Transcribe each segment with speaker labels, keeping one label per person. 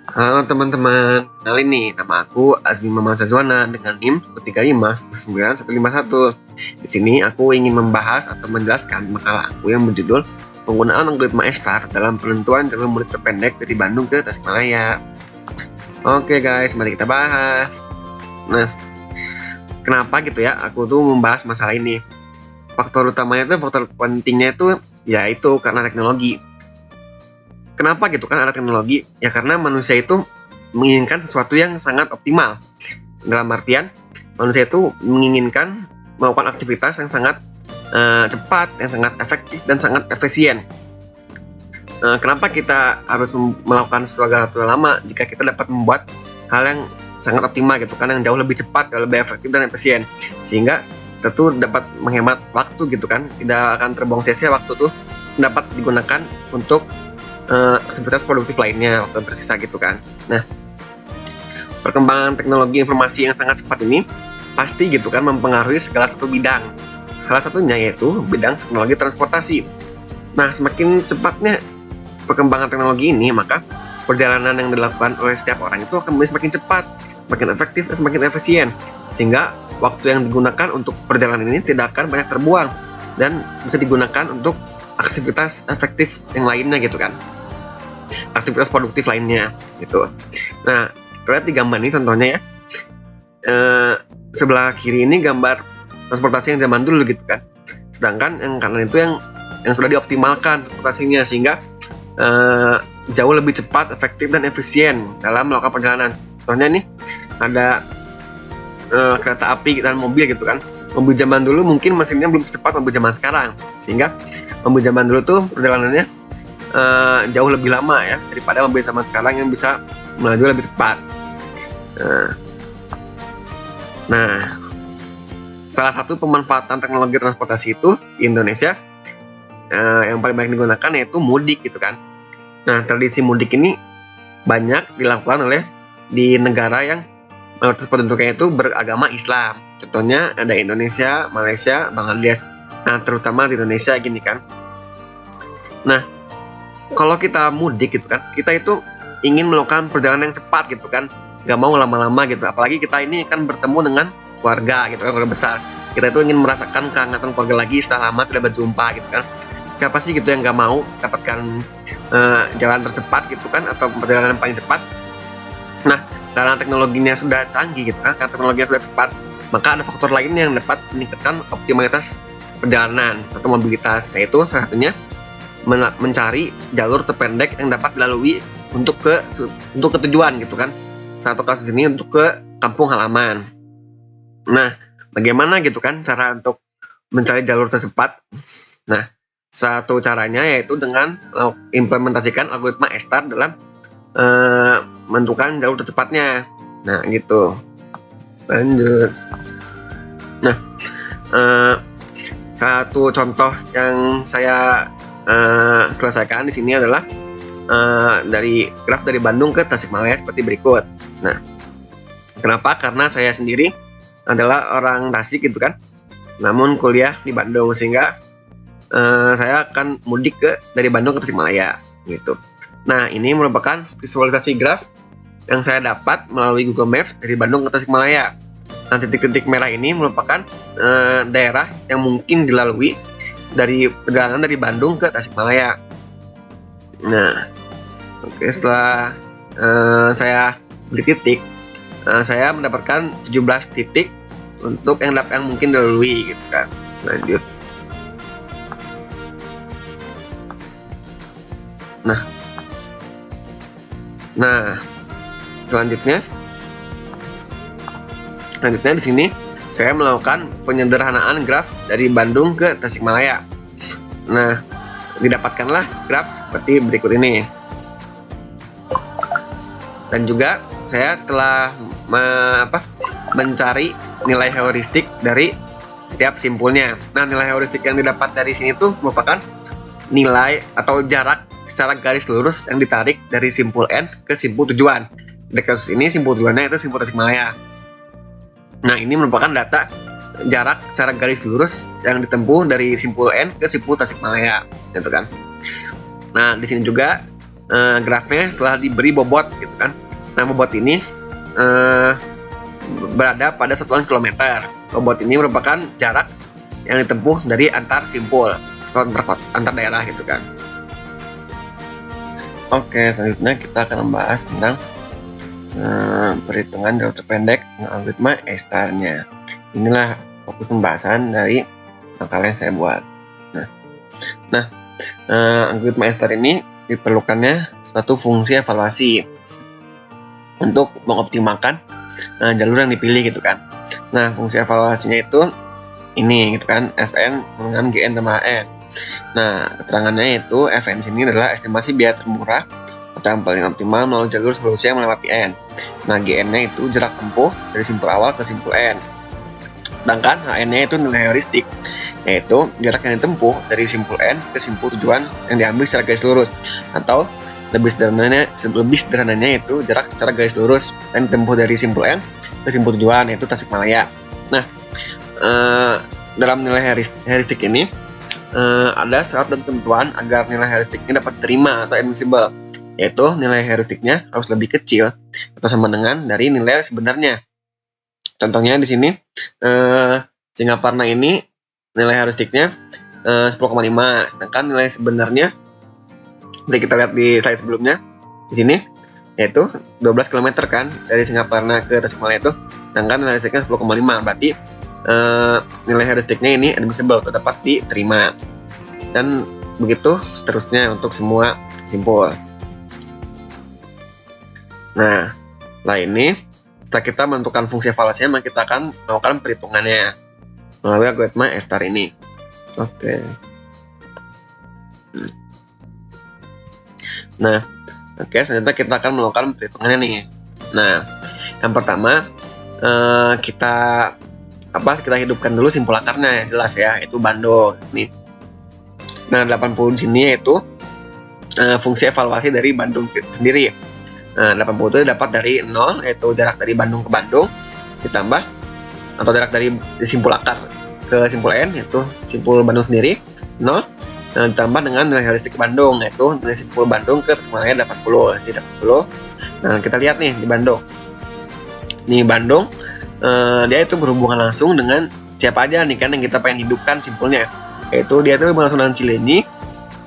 Speaker 1: Halo teman-teman, kenalin nih, nama aku Azmi Maman Sazwana dengan NIM 135 191. Di sini aku ingin membahas atau menjelaskan makalah aku yang berjudul penggunaan algoritma ESTAR dalam penentuan jalur mudik terpendek dari Bandung ke Tasikmalaya. Oke guys, mari kita bahas. Nah, kenapa gitu ya aku tuh membahas masalah ini? Faktor utamanya tuh, faktor pentingnya itu yaitu karena teknologi. Kenapa gitu kan ada teknologi? Ya karena manusia itu menginginkan sesuatu yang sangat optimal. Dalam artian manusia itu menginginkan melakukan aktivitas yang sangat cepat, yang sangat efektif dan sangat efisien. Kenapa kita harus melakukan sesuatu yang lama jika kita dapat membuat hal yang sangat optimal gitu kan, yang jauh lebih cepat, jauh lebih efektif dan efisien, sehingga tentu dapat menghemat waktu gitu kan, tidak akan terbuang sia-sia waktu tuh dapat digunakan untuk aktivitas produktif lainnya waktu tersisa gitu kan. Nah, perkembangan teknologi informasi yang sangat cepat ini pasti gitu kan mempengaruhi segala satu bidang. Salah satunya yaitu bidang teknologi transportasi. Nah, semakin cepatnya perkembangan teknologi ini, maka perjalanan yang dilakukan oleh setiap orang itu akan menjadi semakin cepat, semakin efektif, dan semakin efisien. Sehingga waktu yang digunakan untuk perjalanan ini tidak akan banyak terbuang dan bisa digunakan untuk aktivitas efektif yang lainnya gitu kan, aktivitas produktif lainnya gitu. Nah, lihat di gambar ini contohnya ya, sebelah kiri ini gambar transportasi yang zaman dulu gitu kan, sedangkan yang kanan itu yang sudah dioptimalkan transportasinya sehingga jauh lebih cepat, efektif dan efisien dalam melakukan perjalanan. Contohnya nih ada kereta api dan mobil gitu kan. Mobil zaman dulu mungkin mesinnya belum secepat mobil zaman sekarang, sehingga mobil zaman dulu tuh perjalanannya jauh lebih lama ya daripada mobil zaman sekarang yang bisa melaju lebih cepat. Nah, salah satu pemanfaatan teknologi transportasi itu di Indonesia yang paling banyak digunakan yaitu mudik gitu kan. Nah, tradisi mudik ini banyak dilakukan oleh di negara yang mayoritas penduduknya itu beragama Islam. Contohnya ada Indonesia, Malaysia, Bangladesh. Nah, terutama di Indonesia gini kan. Nah, kalau kita mudik gitu kan, kita itu ingin melakukan perjalanan yang cepat gitu kan, nggak mau lama-lama gitu. Apalagi kita ini kan bertemu dengan keluarga gitu kan, keluarga besar. Kita itu ingin merasakan kehangatan keluarga lagi setelah lama tidak berjumpa gitu kan. Siapa sih gitu yang nggak mau dapatkan jalan tercepat gitu kan, atau perjalanan yang paling cepat? Nah, karena teknologinya sudah canggih gitu kan, karena teknologinya sudah cepat, maka ada faktor lain yang dapat meningkatkan optimalitas perjalanan atau mobilitas, yaitu salah satunya mencari jalur terpendek yang dapat dilalui untuk ke tujuan gitu kan. Satu kasus ini untuk ke kampung halaman. Nah, bagaimana gitu kan cara untuk mencari jalur tercepat? Nah, satu caranya yaitu dengan implementasikan algoritma ESTAR dalam menentukan jalur tercepatnya. Nah, gitu. Lanjut. Nah, satu contoh yang saya selesaikan di sini adalah dari graf dari Bandung ke Tasikmalaya seperti berikut. Nah, kenapa? Karena saya sendiri adalah orang Tasik gitu kan, namun kuliah di Bandung, sehingga saya akan mudik dari Bandung ke Tasikmalaya gitu. Nah, ini merupakan visualisasi graf yang saya dapat melalui Google Maps dari Bandung ke Tasikmalaya. Nah, titik-titik merah ini merupakan daerah yang mungkin dilalui dari perjalanan dari Bandung ke Tasikmalaya. Nah, oke, setelah saya beli titik, saya mendapatkan 17 titik untuk yang mungkin dilalui gitu kan. Lanjut. Nah, selanjutnya di sini saya melakukan penyederhanaan graf dari Bandung ke Tasikmalaya. Nah, didapatkanlah graf seperti berikut ini. Dan juga saya telah mencari nilai heuristik dari setiap simpulnya. Nah, nilai heuristik yang didapat dari sini tuh merupakan nilai atau jarak secara garis lurus yang ditarik dari simpul N ke simpul tujuan. Di kasus ini simpul tujuannya itu simpul Tasikmalaya. Nah, ini merupakan data jarak secara garis lurus yang ditempuh dari simpul N ke simpul Tasikmalaya, gitu kan. Nah, di sini juga grafnya setelah diberi bobot gitu kan. Nah, bobot ini berada pada satuan kilometer. Bobot ini merupakan jarak yang ditempuh dari antar simpul atau antar daerah gitu kan. Oke, selanjutnya kita akan membahas tentang perhitungan jalur terpendek dengan algoritma A-nya. Inilah fokus pembahasan dari makalah yang saya buat. Nah, algoritma A ini diperlukannya suatu fungsi evaluasi untuk mengoptimalkan jalur yang dipilih gitu kan. Nah, fungsi evaluasinya itu ini gitu kan, Fn dengan Gn tambah Hn. Nah, keterangannya itu Fn sini adalah estimasi biaya termurah atau yang paling optimal melalui jalur solusi yang melewati N. Nah, Gn-nya itu jarak tempuh dari simpul awal ke simpul N. Sedangkan Hn-nya itu nilai heuristik, yaitu jarak yang ditempuh dari simpul N ke simpul tujuan yang diambil secara garis lurus, atau lebih sederhananya itu jarak secara garis lurus yang ditempuh dari simpul N ke simpul tujuan, yaitu Tasikmalaya. Nah, dalam nilai heuristik ini ada syarat dan ketentuan agar nilai heuristiknya dapat diterima atau admissible, yaitu nilai heuristiknya harus lebih kecil atau sama dengan dari nilai sebenarnya. Contohnya di sini Singaparna ini nilai heuristiknya 10,5, sedangkan nilai sebenarnya seperti kita lihat di slide sebelumnya di sini yaitu 12 km kan dari Singaparna ke Tasikmalaya itu, sedangkan nilai heuristiknya 10,5, berarti nilai heuristiknya ini admissible atau dapat diterima, dan begitu seterusnya untuk semua simpul. Nah, setelah ini setelah kita menentukan fungsi evaluasinya, maka kita akan melakukan perhitungannya melalui algoritma A* ini. Oke. Nah, selanjutnya kita akan melakukan perhitungannya nih. Nah, yang pertama kita hidupkan dulu simpul akarnya, jelas ya, itu Bandung nih. Nah, 80 di sini yaitu fungsi evaluasi dari Bandung sendiri. Nah, 80 itu dapat dari 0, yaitu jarak dari Bandung ke Bandung, ditambah atau jarak dari simpul akar ke simpul N, yaitu simpul Bandung sendiri, 0, ditambah dengan nilai heuristik Bandung, yaitu nilai simpul Bandung ke Tasikmalaya 80. Jadi 80. Nah, kita lihat nih di Bandung. Nih Bandung, dia itu berhubungan langsung dengan siapa aja nih kan yang kita pengen hidupkan simpulnya, yaitu dia itu berhubungan langsung dengan Cileunyi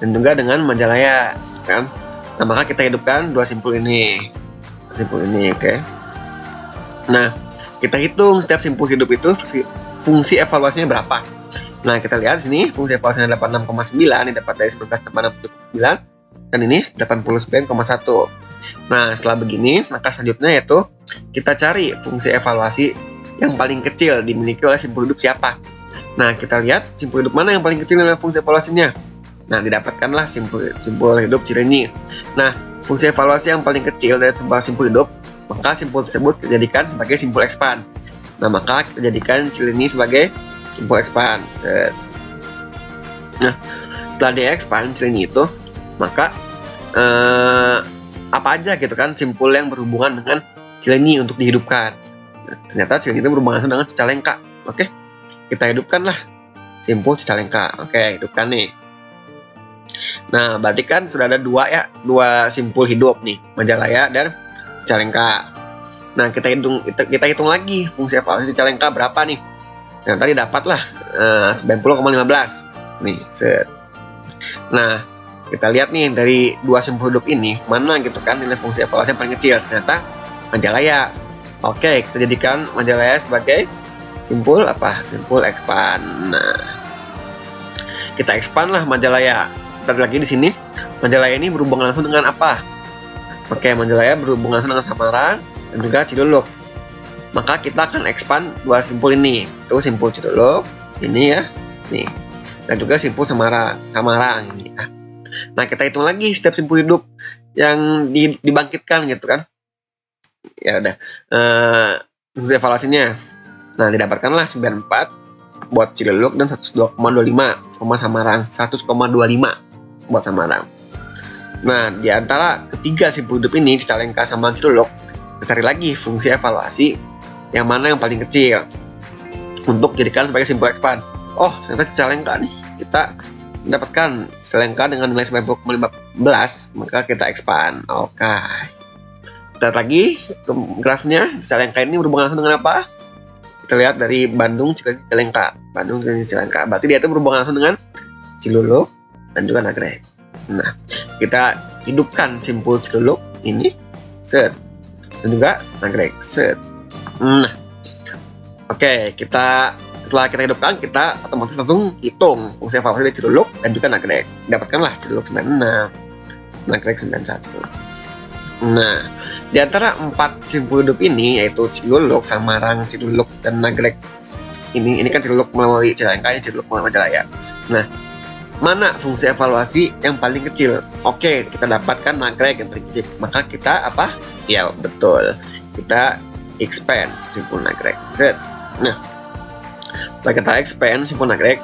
Speaker 1: dan juga dengan Majalaya kan. Nah, maka kita hidupkan dua simpul ini, oke. Nah, kita hitung setiap simpul hidup itu fungsi evaluasinya berapa. Nah, kita lihat sini fungsi evaluasinya 86,9, ini dapat dari 11,89, dan ini 89,1. Nah, setelah begini, maka selanjutnya yaitu kita cari fungsi evaluasi yang paling kecil dimiliki oleh simpul hidup siapa. Nah, kita lihat simpul hidup mana yang paling kecil adalah fungsi evaluasinya. Nah, didapatkanlah simpul hidup Cileunyi. Nah, fungsi evaluasi yang paling kecil dari simpul hidup, maka simpul tersebut dijadikan sebagai simpul expand. Nah, maka kita jadikan Cileunyi sebagai simpul expand. Nah, setelah di expand Cileunyi itu, maka apa aja gitu kan simpul yang berhubungan dengan Cileunyi untuk dihidupkan. Nah, ternyata Cileunyi itu berhubungan langsung dengan Cicalengka. Oke, kita hidupkanlah simpul Cicalengka. Oke, hidupkan nih. Nah, berarti kan sudah ada dua simpul hidup nih, Majalaya dan Cicalengka. Nah, kita hitung lagi fungsi evaluasi Cicalengka berapa nih. Nah, tadi dapatlah 90,15 nih, set. Nah, kita lihat nih dari dua simpul hidup ini mana gitu kan nilai fungsi evaluasi yang paling kecil. Ternyata Majalaya. Oke, kita jadikan Majalaya sebagai simpul expand. Nah, kita expand lah Majalaya. Kita lagi di sini, Majalaya ini berhubungan langsung dengan apa? Oke, Majalaya berhubungan langsung dengan Samarang dan juga Ciduluk. Maka kita akan expand dua simpul ini. Itu simpul Ciduluk, ini ya, nih. Dan juga simpul Samarang ini. Nah, kita hitung lagi setiap simpul hidup yang dibangkitkan gitu kan. Ya udah, fungsi evaluasinya. Nah, didapatkanlah 94 buat Ciduluk dan 102,25 sama Samarang, 100,25 buat Samarang. Nah, di antara ketiga simpul hidup ini, Cicalengka sama Ciduluk, kita cari lagi fungsi evaluasi yang mana yang paling kecil untuk jadikan sebagai simpul expand. Oh, ternyata Cicalengka nih, kita mendapatkan Cicalengka dengan nilai 90,15, maka kita expand. Oke. Kita lihat lagi ke grafnya. Cicalengka ini berhubungan langsung dengan apa? Kita lihat dari Bandung Cicalengka. Bandung Cicalengka. Berarti dia itu berhubungan langsung dengan Ciluluk dan juga Nagreg. Nah, kita hidupkan simpul Ciluluk ini, set, dan juga Nagreg, set. Nah, oke, setelah kita hidupkan, kita otomatis langsung hitung fungsi evaluasi dari Ciluluk dan juga Nagreg. Dapatkanlah Ciluluk 96, Nagreg 91. Nah, di antara 4 simpul hidup ini, yaitu Ciluluk, Samarang, Ciluluk, dan Nagreg, ini kan Ciluluk melalui Cicalengka, ini Ciluluk melalui Majalaya. Nah, mana fungsi evaluasi yang paling kecil? Oke, kita dapatkan Nagreg yang paling kecil. Maka kita apa? Ya, betul. Kita expand simpul Nagreg. Set. Nah, setelah kita expand simpul Nagreg,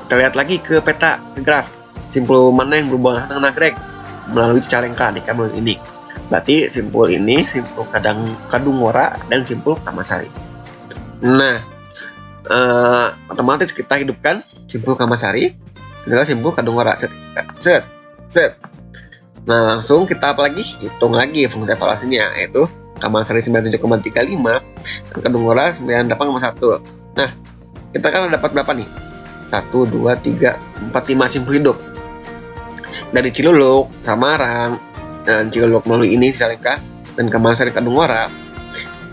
Speaker 1: kita lihat lagi ke peta, ke graf. Simpul mana yang berhubungan dengan Nagreg melalui Cicalengka nih, kan ini. Berarti simpul ini, simpul Kadungora, dan simpul Kamasari. Nah, otomatis kita hidupkan simpul Kamasari, adalah simpul Kadungora, set. Nah, langsung kita apa lagi? Hitung lagi fungsi evaluasinya, yaitu Kamasari 97,35 dan Kadungora 98,1. Nah, kita kan dapat berapa nih? 1, 2, 3, 4, 5 simpul hidup. Dari Ciluluk, Samarang, dan Ciluluk melalui ini Cicalengka dan Kamasari Kadungora.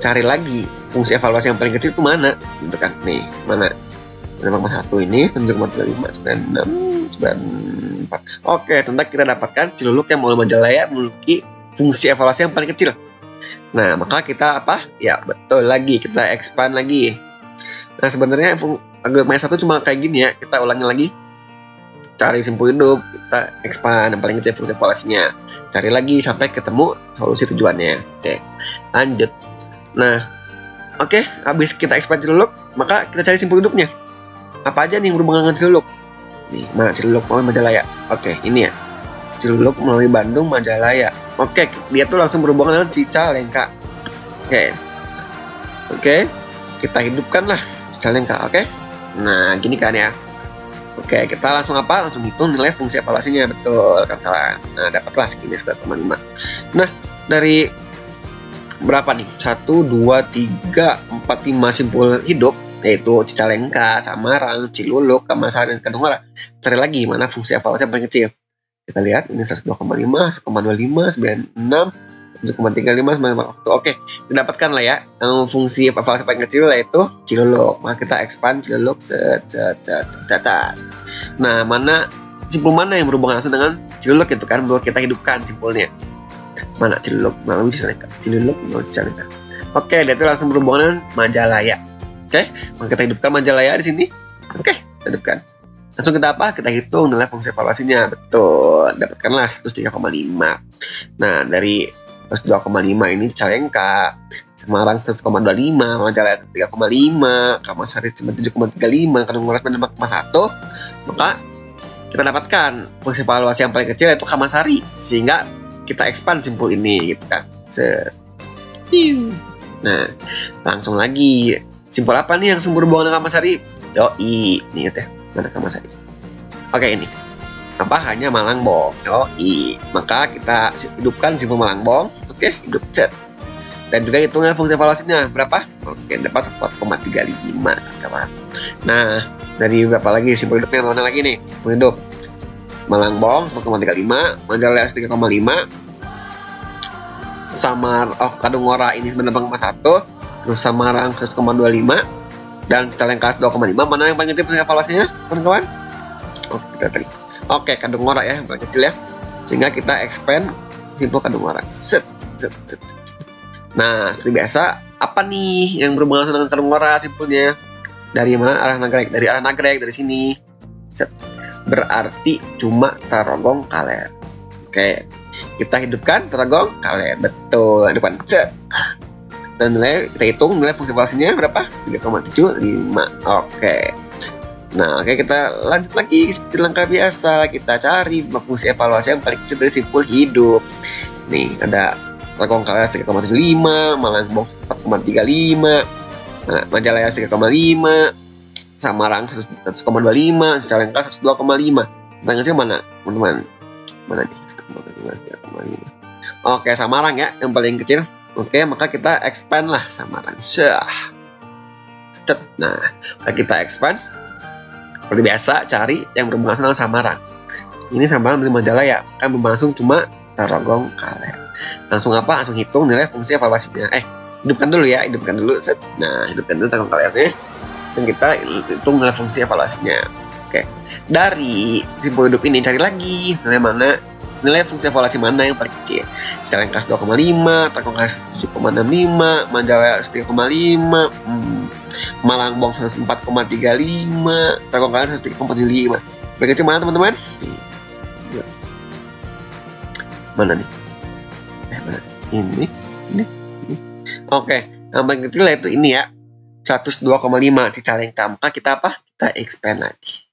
Speaker 1: Cari lagi fungsi evaluasi yang paling kecil itu mana? Gitu kan. Nih, mana? 9,1 ini 7,35, 96, 94. Oke, tentu kita dapatkan Ciluluk yang melalui Majalaya memiliki fungsi evaluasi yang paling kecil. Nah, maka kita apa? Ya, betul lagi, kita expand lagi. Nah, sebenarnya algoritma 1 cuma kayak gini ya. Kita ulangi lagi. Cari simpul hidup, kita expand yang paling kecil fungsi evaluasinya. Cari lagi sampai ketemu solusi tujuannya. Oke, lanjut. Nah, oke, habis kita expand Ciluluk, maka kita cari simpul hidupnya. Apa aja nih yang berhubungan dengan Ciluluk? Nih, mana Ciluluk melalui Majalaya? Oke, ini ya. Ciluluk melalui Bandung, Majalaya. Oke, dia tuh langsung berhubungan dengan Cicalengka. Oke, kita hidupkan lah Cicalengka, oke? Nah, gini kan ya. Oke, kita langsung apa? Langsung hitung nilai fungsi evaluasinya, betul kawan-kawan. Nah, dapatlah segini 9,5. Nah, dari berapa nih? 1, 2, 3, 4, 5 simpul hidup, yaitu Cicalengka, Samarang, Ciluluk, Kamasari, dan Kadungora. Cari lagi mana fungsi evaluasi yang paling kecil. Kita lihat ini 102,5, 1,25, 96, 7,35, 94. Oke, didapatkan lah ya fungsi evaluasi paling kecil yaitu Ciluluk. Maka kita expand Ciluluk. Nah, simpul mana yang berhubungan langsung dengan Ciluluk itu kan, baru kita hidupkan simpulnya. Mana Ciluluk melalui Cicalengka, Ciluluk melalui Cicalengka. Oke, dia itu langsung berhubungan dengan Majalaya. Oke, maka kita hidupkan Majalaya di sini. Oke, kita hidupkan. Langsung kita apa? Kita hitung nilai fungsi evaluasinya. Betul, dapatkanlah 103,5. Nah, dari 102,5 ini Cicalengka, Semarang 100,25, Majalaya 103,5, Kamasari 97,35, Kadungora 95,1. Maka kita dapatkan fungsi evaluasi yang paling kecil yaitu Kamasari, sehingga kita expand simpul ini gitu kan. Nah, langsung lagi simpul apa nih yang sumber hubungan dengan Kamasari? Yoi, nih ya, mana Kamasari? Oke, ini apa? Hanya Malangbong. Yoi, maka kita hidupkan simpul Malangbong. Oke, hidup set. Dan juga hitungnya fungsi evaluasinya berapa? Oke, dapat 4,35 kawan. Nah, dari berapa lagi simpul hidupnya mana lagi nih? Simpul hidup Malangbong 4,35, Majalaya 3,5, Kadungora ini 94,1, terus Samarang 100,25, dan Cicalengka 2,5. Mana yang paling kecil evaluasinya, kawan-kawan? Oke, Kadungora ya yang paling kecil ya. Sehingga kita expand simpul Kadungora. Set. Nah, seperti biasa, apa nih yang berhubungan dengan Kadungora simpulnya? Dari mana? Arah Nagreg. Dari arah Nagreg, dari sini. Set. Berarti cuma Tarogong Kaler. Oke, kita hidupkan Tarogong Kaler. Betul, depan. Set. Dan kita hitung nilai fungsi evaluasinya berapa? 3,75. Oke. Nah, oke, kita lanjut lagi seperti langkah biasa. Kita cari fungsi evaluasi yang paling kecil dari simpul hidup. Nih, ada Tarogong Kaler 3,75, Malangbong 4,35, Majalaya 3,5, Samarang 100,25, Cicalengka 102,5. Paling kecil mana teman-teman? Mana nih? Oke, Samarang ya yang paling kecil. Oke, maka kita expand lah Samarang. Step. Nah, kita expand. Seperti biasa, cari yang berhubungan dengan Samarang. Ini Samarang dari Majalaya, kan berlangsung cuma Tarogong Kaler. Langsung apa? Langsung hitung nilai fungsi evaluasinya. Hidupkan dulu ya, hidupkan dulu. Nah, hidupkan dulu Tarogong Kalernya. Dan kita hitung nilai fungsi evaluasinya. Oke, dari simpul hidup ini cari lagi nilai fungsi evaluasi mana yang paling kecil. Cicalengka 2,5, Tarogong Kaler 7,65, Majalaya 3,5, Malangbong 104,35, Tarogong Kaler 103,45. Berarti mana teman-teman? Mana nih? Mana? Ini. Oke, yang paling kecil yaitu ini ya. 102,5 Cicalengka. Maka kita apa? Kita expand lagi.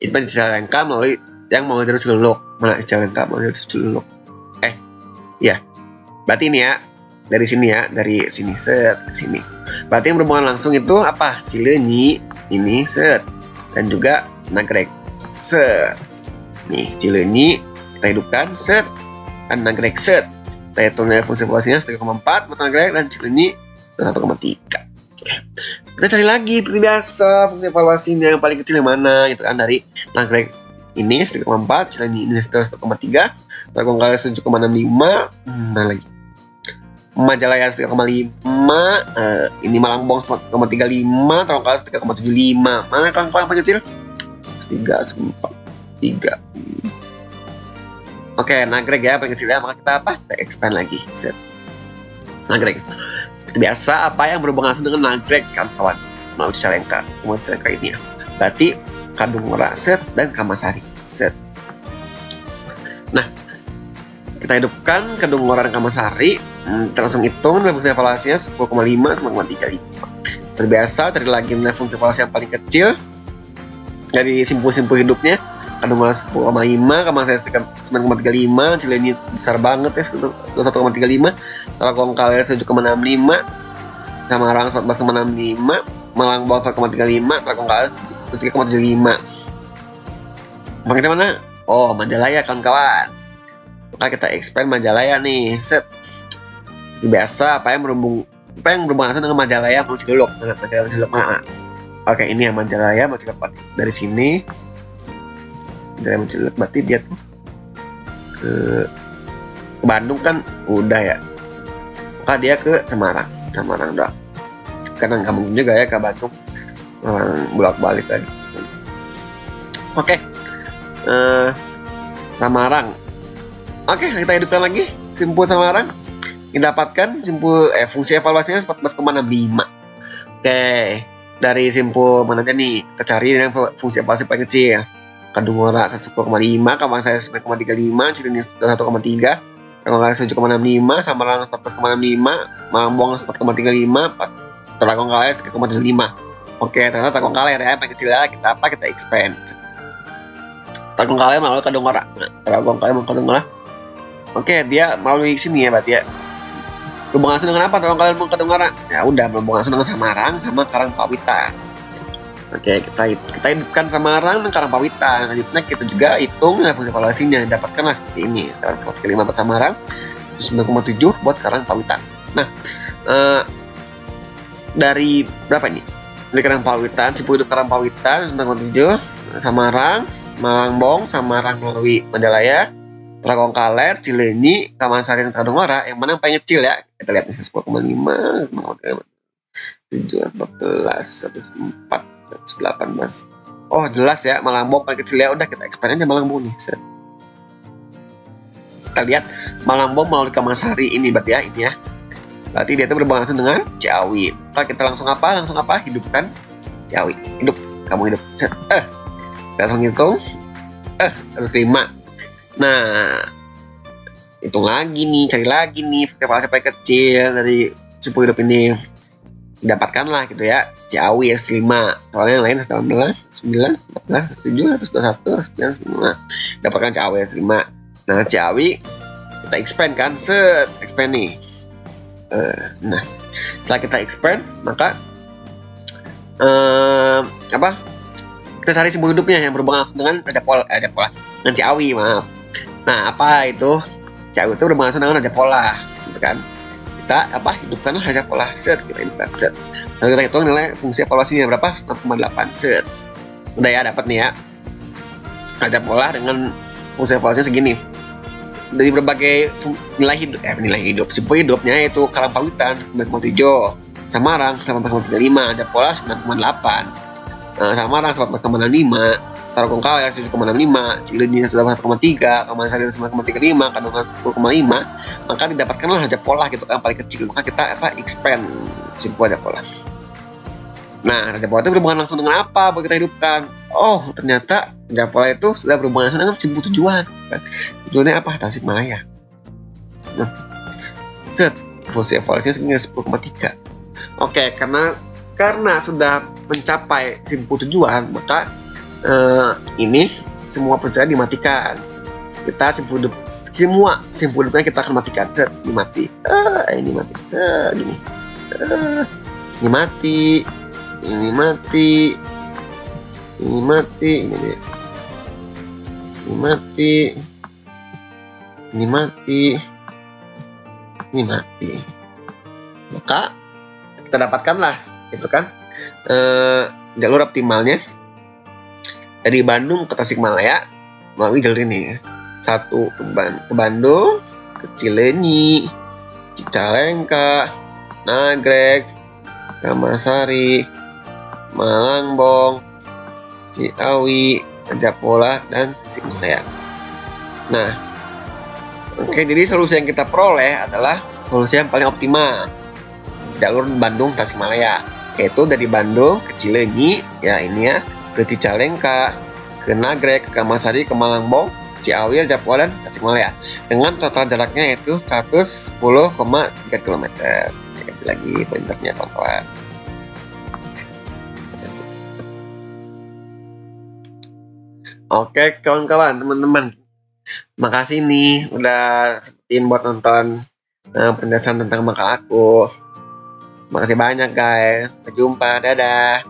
Speaker 1: Expand Cicalengka melalui yang mau terus Ciluluk. Mana Cicalengka mau terus Ciluluk? Ya. Berarti ini ya. Dari sini ya, dari sini ke sini. Berarti yang berhubungan langsung itu apa? Cileunyi ini dan juga Nagreg nih Cileunyi kita hidupkan dan Nagreg kita hitung nilai fungsi evaluasinya 1,4 buat Nagreg dan Cileunyi 1,3. Oke. Kita cari lagi seperti biasa fungsi evaluasinya yang paling kecil yang mana gitu kan, dari Nagreg ini 1,4, Cileunyi ini 1,3, Tarogong Kaler 7,65, mana lagi? Majalaya 3,5, ini Malangbong 1,35, Tarogong Kaler 3,75. Mana yang paling kecil? 3. Oke, Nagreg ya paling kecil ya, maka kita apa? Kita expand lagi. Nagreg. Seperti biasa, apa yang berhubungan langsung dengan Nagreg kan kawan? Melalui Cicalengka ini ya. Berarti Kadungora dan Kamasari Nah, kita hidupkan Kadungora dan Kamasari. Kita langsung hitung nilai fungsi evaluasinya 10,5 sama 9,35. Seperti biasa, cari lagi nilai fungsi evaluasi yang paling kecil dari simpul-simpul hidupnya. Kadungora 10,5, Kamasari 9,35, Cileunyi besar banget ya 1,35, Tarogong Kaler 7,65, Samarang 14,65, Malangbong 4,35, Tarogong Kaler 3,75. Makanya mana? Oh, Majalaya kawan-kawan. Maka kita expand Majalaya nih. Biasa apa yang berhubungan dengan Majalaya mau Ciluluk. Mana? Oke, ini yang Majalaya mau Ciluluk dari sini. Majalaya mau Ciluluk berarti dia tuh ke Bandung kan udah ya. Maka dia ke Semarang udah. Karena nggak mungkin juga ya ke Bandung. Bolak-balik lagi. Oke. Samarang. Oke, kita hidupkan lagi simpul Samarang. Didapatkan simpul fungsi evaluasinya 14,65. Oke, dari simpul mana aja nih? Kita cari yang fungsi evaluasi paling kecil. Kadungora 1,5, Kamasari 9,35, Cileunyi 1,3, Tarogong Kaler 7,65, Samarang 14,65, Malangbong 4,35, Tarogong Kaler 3,75. Oke, ternyata Tarogong Kaler ya paling kecil ya. Kita expand. Tarogong Kaler melalui Kadungora. Tarogong Kaler melalui Kadungora. Oke, dia melalui sini ya berarti ya. Berhubungan langsung dengan apa Tarogong Kaler melalui Kadungora? Ya udah, berhubungan langsung dengan Samarang sama Karangpawitan. Oke, kita hidupkan Samarang dan Karangpawitan. Selanjutnya kita juga hitung nilai fungsi evaluasinya. Dapatkanlah seperti ini. Sekarang 1,5 buat Samarang, 9,7 buat Karangpawitan. Nah, dari berapa ini? Dari Karangpawitan, simpul hidup Karangpawitan 9,7, Samarang, Malangbong, Samarang melalui Majalaya, Tarogong Kaler, Cileunyi, Kamasari dan Kadungora. Yang mana yang paling kecil ya? Kita lihat nih 10,5, 7, 14, 104. 18. Oh jelas ya, Malangbong paling kecil ya. Udah kita expand aja Malangbong nih. Kita lihat Malangbong melalui Kamasari ini berarti ya, ini ya. Berarti dia itu berhubungan langsung dengan Ciawi. Maka kita langsung apa? Hidupkan Ciawi. Hidup, kamu hidup. Kita langsung hitung. 105. Nah, hitung lagi nih, cari lagi nih evaluasi paling kecil dari simpul hidup ini. Dapatkanlah gitu ya, Ciawi S5. Soalnya yang lain 18, 9, 14, 7, 121, 9, 9. Dapatkan Ciawi S5. Nah, Ciawi kita expand kan, expand nih. Nah, setelah kita expand, maka kita cari simbol hidupnya yang berhubungan langsung dengan Raja Pola, dengan Ciawi, maaf. Nah, apa itu? Ciawi itu berhubungan langsung dengan Raja Pola, gitu kan? Kita hidupkan Raja Pola, set, kita hidupkan, set. Lalu kita hitung nilai fungsi evaluasinya berapa? 6,8, set. Udah ya, dapat nih ya. Raja Pola dengan fungsi evaluasinya segini. Dari berbagai nilai hidup, simbol hidupnya yaitu Karangpawitan 9,7, Samarang 8,35, Raja Pola 9,8, Samarang 4,65, Tarogongkala 7,65, Cileunyi 1,3, Kamansari 9,35, Kandungan 10,5, maka didapatkanlah Raja Pola gitu kan, paling kecil. Maka kita expand simbol Raja Pola. Nah, Raja Pola itu berhubungan langsung dengan apa? Buat kita hidupkan. Oh, ternyata Raja Pola itu sudah berhubungan langsung dengan simbol tujuan. Kan? Tujuannya apa? Tasikmalaya. Nah, set, fungsi evaluasinya segini 10,3. Oke, karena sudah mencapai simbol tujuan, maka ini semua pencarian dimatikan. Kita semua simbol hidupnya kita akan matikan. Set, ini mati. Ini mati. Gini. Ini mati. Ini mati, ini mati, ini dia. Ini mati, ini mati, ini mati. Maka kita dapatkanlah, itu kan, jalur optimalnya dari Bandung ke Tasikmalaya melalui jalur ini. 1 ke Bandung, ke Cileunyi, Cicalengka, Nagreg, Kamansari, Malangbong, Ciawi, Raja Pola, dan Tasikmalaya. Nah, oke, jadi solusi yang kita peroleh adalah solusi yang paling optimal, jalur Bandung Tasikmalaya, yaitu dari Bandung ke Cileunyi, ya ini ya, ke Cicalengka, ke Nagreg, ke Kamansari, ke Malangbong, Ciawi, Raja Pola, dan Tasikmalaya, dengan total jaraknya yaitu 110,3 km. Lagi pointernya kawan-kawan. Oke kawan-kawan, teman-teman, makasih nih udah sempetin buat nonton penjelasan tentang bakal aku. Makasih banyak guys, sampai jumpa, dadah.